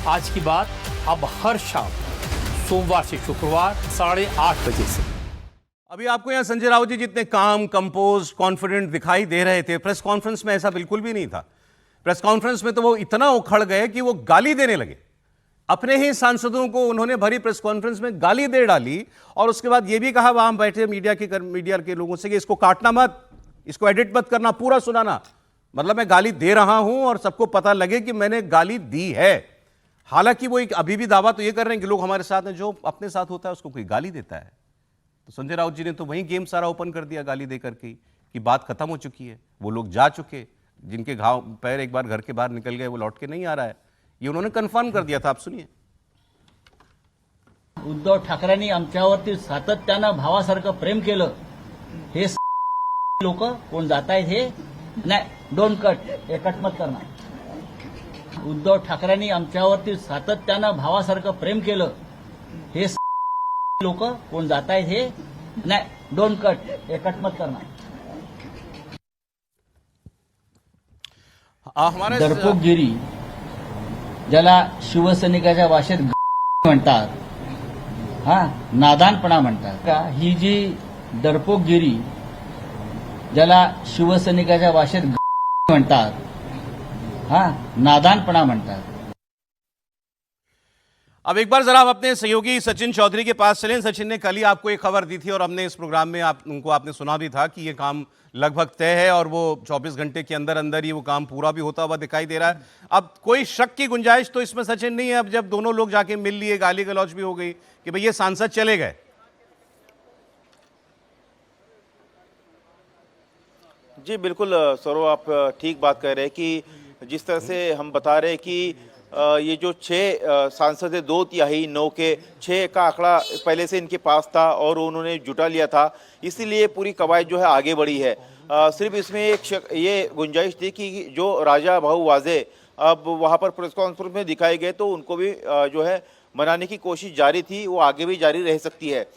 आज की बात अब हर शाम सोमवार से शुक्रवार 8:30 बजे से। अभी आपको यहाँ संजय राउत जी जितने काम, कंपोज, कॉन्फिडेंट दिखाई दे रहे थे, प्रेस कॉन्फ्रेंस में ऐसा बिल्कुल भी नहीं था। प्रेस कॉन्फ्रेंस में तो वो इतना उखड़ गए कि वो गाली देने लगे। अपने ही सांसदों को उन्होंने भरी प्रेस कॉन्फ्रेंस में गाली दे डाली और उसके बाद ये भी कहा वहां बैठे मीडिया के लोगों से कि इसको काटना मत, इसको एडिट मत करना, पूरा सुनाना। मतलब मैं गाली दे रहा हूं और सबको पता लगे कि मैंने गाली दी है। हालांकि वो एक अभी भी दावा तो ये कर रहे हैं कि लोग हमारे साथ हैं, जो अपने साथ होता है उसको कोई गाली देता है। तो संजय राउत जी ने तो वही गेम सारा ओपन कर दिया गाली देकर के कि बात खत्म हो चुकी है, वो लोग जा चुके, जिनके घाव पैर एक बार घर के बाहर निकल गए वो लौट के नहीं आ रहा है, ये उन्होंने कन्फर्म कर दिया था। आप सुनिए। उद्धव ठाकरेंनी आमच्यावरती सातत्यानं भावासारखं प्रेम केलं, हे लोक कोण जात आहेत हे नाही, डोंट कट, हे कट मत करणार। उद्धव ठाकरेंनी आमच्यावरती सातत्यानं भावासारखं प्रेम केलं, हे लोक कोण जात आहेत हे नाही, डोंट कट, हे कट मत करणार। हमारे दर्पोकगिरी ज्याला शिवसैनिकाच्या भाषेत म्हणतात, हा नादानपणा म्हणतात का, ही जी दर्पोकगिरी ज्याला शिवसैनिकाच्या भाषेत म्हणतात, हा नादानपणा म्हणतात। अब एक बार जरा आप अपने सहयोगी सचिन चौधरी के पास चलें। सचिन ने कल ही आपको एक खबर दी थी और हमने इस प्रोग्राम में आपने सुना भी था कि ये काम लगभग तय है और वो 24 घंटे के अंदर अंदर ही वो काम पूरा भी होता हुआ दिखाई दे रहा है। अब कोई शक की गुंजाइश तो इसमें सचिन नहीं है, अब जब दोनों लोग जाके मिल लिए, गाली गलौज भी हो गई कि भाई ये सांसद चले गए। जी बिल्कुल सौरव, आप ठीक बात कह रहे हैं कि जिस तरह से हम बता रहे हैं कि ये जो 6 सांसद है, 2/3 के 6 का आंकड़ा पहले से इनके पास था और उन्होंने जुटा लिया था, इसीलिए पूरी कवायद जो है आगे बढ़ी है। सिर्फ इसमें ये गुंजाइश थी कि जो राजा भाऊ वाजे अब वहाँ पर प्रेस कॉन्फ्रेंस में दिखाए गए तो उनको भी जो है मनाने की कोशिश जारी थी, वो आगे भी जारी रह सकती है।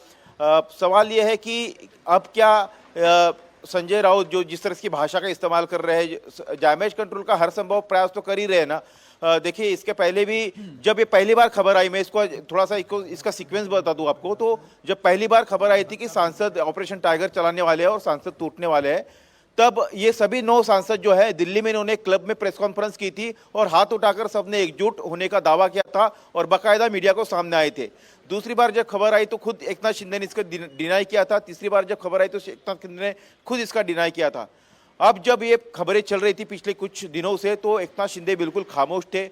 सवाल ये है कि अब क्या संजय राउत जो जिस तरह की भाषा का इस्तेमाल कर रहे हैं, डैमेज कंट्रोल का हर संभव प्रयास तो कर ही रहे हैं ना। देखिए इसके पहले भी जब ये पहली बार खबर आई, मैं इसको थोड़ा सा इसका सीक्वेंस बता दूं आपको, तो जब पहली बार खबर आई थी कि सांसद ऑपरेशन टाइगर चलाने वाले हैं और सांसद टूटने वाले हैं, तब ये सभी 9 सांसद जो है दिल्ली में इन्होंने क्लब में प्रेस कॉन्फ्रेंस की थी और हाथ उठाकर सबने एकजुट होने का दावा किया था और बाकायदा मीडिया को सामने आए थे। दूसरी बार जब खबर आई तो खुद एकनाथ शिंदे ने इसका डिनाई किया था। तीसरी बार जब खबर आई तो एकनाथ शिंदे ने खुद इसका डिनाई किया था। अब जब ये खबरें चल रही थी पिछले कुछ दिनों से तो एकनाथ शिंदे बिल्कुल खामोश थे।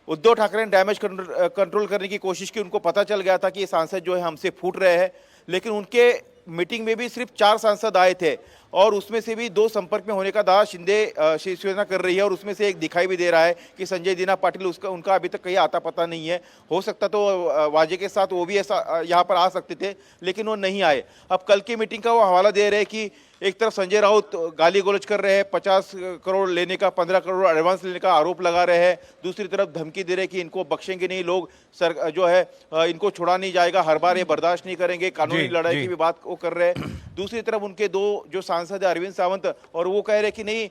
उद्धव ठाकरे ने डैमेज कंट्रोल करने की कोशिश की, उनको पता चल गया था कि ये सांसद जो है हमसे फूट रहे हैं, लेकिन उनके मीटिंग में भी सिर्फ 4 सांसद आए थे और उसमें से भी 2 संपर्क में होने का दावा शिवसेना कर रही है और उसमें से एक दिखाई भी दे रहा है कि संजय दीना पाटिल उनका अभी तक कहीं आता पता नहीं है। हो सकता तो वाजे के साथ वो भी ऐसा यहाँ पर आ सकते थे, लेकिन वो नहीं आए। अब कल की मीटिंग का वो हवाला दे रहे हैं कि एक तरफ संजय राउत गाली गलौज कर रहे हैं, 50 करोड़ लेने का, 15 करोड़ एडवांस लेने का आरोप लगा रहे हैं, दूसरी तरफ धमकी दे रहे हैं कि इनको बख्शेंगे नहीं, लोग जो है इनको छोड़ा नहीं जाएगा, हर बार ये बर्दाश्त नहीं करेंगे, कानूनी लड़ाई की भी बात वो कर रहे हैं। दूसरी तरफ उनके 2 जो सांसद है अरविंद सावंत, और वो कह रहे हैं कि नहीं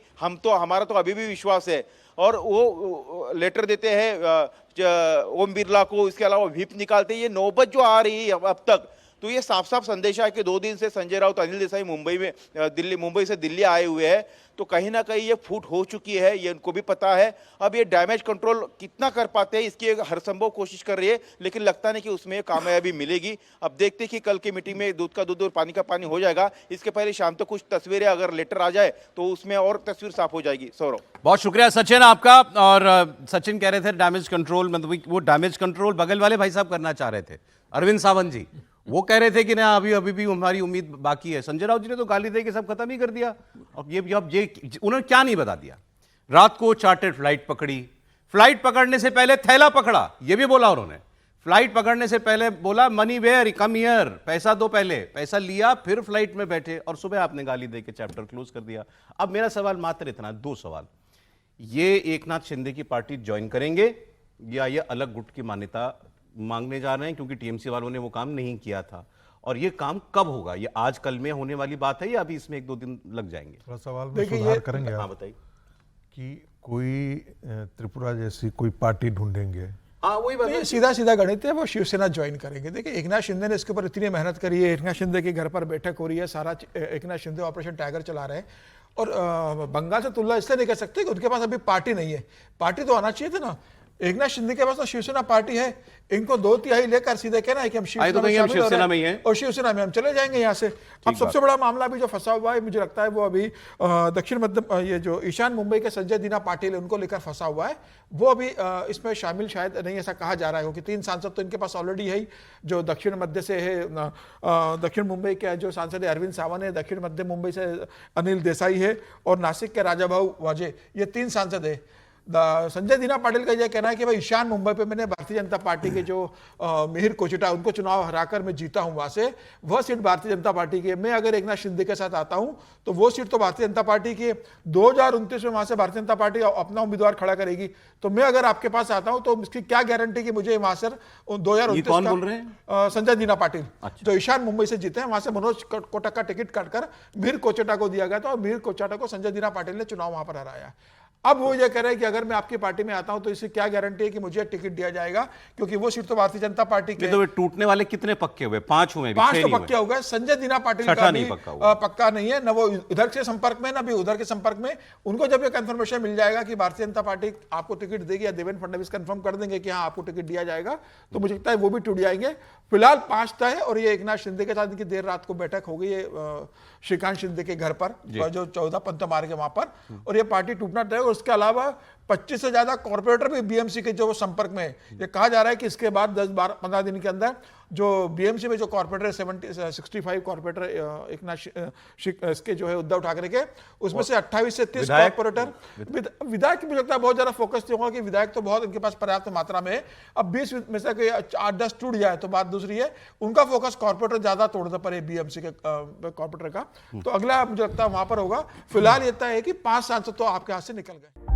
हमारा तो अभी भी विश्वास है, और वो लेटर देते हैं ओम बिरला को, इसके अलावा व्हिप निकालते हैं। ये नौबत जो आ रही है अब तक, तो ये साफ साफ संदेशा है कि 2 दिन से संजय राउत, अनिल देसाई मुंबई से दिल्ली आए हुए हैं, तो कहीं ना कहीं ये फूट हो चुकी है, ये उनको भी पता है। अब ये डैमेज कंट्रोल कितना कर पाते हैं इसकी हर संभव कोशिश कर रही है, लेकिन लगता नहीं कि उसमें कामयाबी मिलेगी। अब देखते हैं कि कल की मीटिंग में दूध का दूध और पानी का पानी हो जाएगा। इसके पहले शाम तक कुछ तस्वीरें अगर लेटर आ जाए तो उसमें और तस्वीर साफ हो जाएगी। सौरभ, बहुत शुक्रिया सचिन आपका। और सचिन कह रहे थे डैमेज कंट्रोल, मतलब वो डैमेज कंट्रोल बगल वाले भाई साहब करना चाह रहे थे, अरविंद सावंत जी। वो कह रहे थे कि ना अभी भी हमारी उम्मीद बाकी है। संजय राउत जी ने तो गाली दे के सब खत्म ही कर दिया। अब ये उन्होंने क्या नहीं बता दिया। रात को चार्टर्ड फ्लाइट पकड़ी, फ्लाइट पकड़ने से पहले थैला पकड़ा, ये भी बोला उन्होंने। फ्लाइट पकड़ने से पहले बोला मनी वेयर, कम हियर, पैसा दो, पहले पैसा लिया, फिर फ्लाइट में बैठे, और सुबह आपने गाली दे के चैप्टर क्लोज कर दिया। अब मेरा सवाल मात्र इतना, 2 सवाल। ये एकनाथ शिंदे की पार्टी ज्वाइन करेंगे या ये अलग गुट की मान्यता मांगने जा रहे हैं, क्योंकि टीएमसी वालों ने वो काम नहीं किया था, और ये काम कब होगा? ये आज कल में होने वाली बात है या अभी इसमें 1-2 दिन लग जाएंगे? थोड़ा सवाल में सुधार करेंगे? हाँ बताइए। कि कोई त्रिपुरा जैसी कोई पार्टी ढूंढेंगे हाँ वही बात है। सीधा सीधा गणित है, वो शिवसेना ज्वाइन करेंगे। देखिए एकनाथ शिंदे ने इसके ऊपर इतनी मेहनत करी है, एकनाथ शिंदे के घर पर बैठक हो रही है, सारा एकनाथ शिंदे ऑपरेशन टाइगर चला रहे हैं। और बंगाल से तुलना इसलिए नहीं कर सकते कि उनके पास अभी पार्टी नहीं है, पार्टी तो आना चाहिए था ना। एकनाथ शिंदे के पास तो शिवसेना पार्टी है, इनको 2/3 लेकर सीधे कहना है कि हम शिवसेना में ही हैं और शिवसेना में हम चले जाएंगे यहाँ से। अब सबसे बड़ा मामला भी जो फंसा हुआ है मुझे लगता है वो अभी दक्षिण मध्य ये जो ईशान मुंबई के संजय दीना पाटिल उनको लेकर फंसा हुआ है, वो अभी इसमें शामिल शायद नहीं ऐसा कहा जा रहा है, क्योंकि 3 सांसद तो इनके पास ऑलरेडी है ही। जो दक्षिण मध्य से है, दक्षिण मुंबई के जो सांसद है अरविंद सावंत है, दक्षिण मध्य मुंबई से अनिल देसाई है और नासिक के राजाभाऊ वाजे, ये 3 सांसद है। संजय दीना पाटिल का यह कहना है कि भाई ईशान मुंबई पे मैंने भारतीय जनता पार्टी के जो मिहिर कोचिटा उनको चुनाव हराकर मैं जीता हूं, वहां से वह सीट भारतीय जनता पार्टी की है। मैं अगर एकनाथ शिंदे के साथ आता हूं तो वो सीट तो भारतीय जनता पार्टी की है। 2029 में वहां से भारतीय जनता पार्टी अपना उम्मीदवार खड़ा करेगी, तो मैं अगर आपके पास आता हूं तो इसकी क्या गारंटी कि मुझे वहां से 2029 का संजय दीना पाटिल जो ईशान मुंबई से जीते हैं, वहां से मनोज कोटक का टिकट काटकर मिहिर कोचिटा को दिया गया था और मिहिर कोचिटा को संजय दीना पाटिल ने चुनाव वहां पर हराया। अब वो ये कह रहे हैं कि अगर मैं आपकी पार्टी में आता हूं तो इससे क्या गारंटी है कि मुझे टिकट दिया जाएगा, क्योंकि वो सीट तो भारतीय जनता पार्टी की है। तो टूटने वाले कितने पक्के हुए? 5 हुए, 5 तो पक्के हो गए। संजय दीना पाटिल का भी पक्का नहीं है, न वो इधर के संपर्क में न भी उधर के संपर्क में। उनको जब ये कंफर्मेशन मिल जाएगा कि भारतीय जनता पार्टी आपको टिकट देगी या देवेंद्र फडणवीस कंफर्म कर देंगे कि हाँ आपको टिकट दिया जाएगा, तो मुझे लगता है वो भी टूट जाएंगे। फिलहाल 5 तय है और ये एकनाथ शिंदे के साथ इनकी देर रात को बैठक हो गई है श्रीकांत शिंदे के घर पर, जो 14 पंत मार्ग है वहां पर, और ये पार्टी टूटना तय है। और उसके अलावा 25 से ज्यादा कॉर्पोरेटर भी बीएमसी के जो संपर्क में है। ये कहा जा रहा है कि इसके बाद 10-15 दिन के अंदर जो बीएमसी में जो कॉर्पोरेटर 65 कॉर्पोरेटर इसके जो है उद्धव ठाकरे के, उसमें से 28 से 30 कॉर्पोरेटर विधायक। मुझे लगता है बहुत ज्यादा फोकस नहीं होगा कि विधायक तो बहुत इनके पास पर्याप्त मात्रा में है। अब 20 में से 8-10 टूट जाए तो बात दूसरी है, उनका फोकस कॉर्पोरेटर ज्यादा तोड़ना पड़े बीएमसी के कॉर्पोरेटर का, तो अगला मुझे लगता है वहां पर होगा। फिलहाल ये तय है कि 5 सांसद तो आपके हाथ से निकल गए।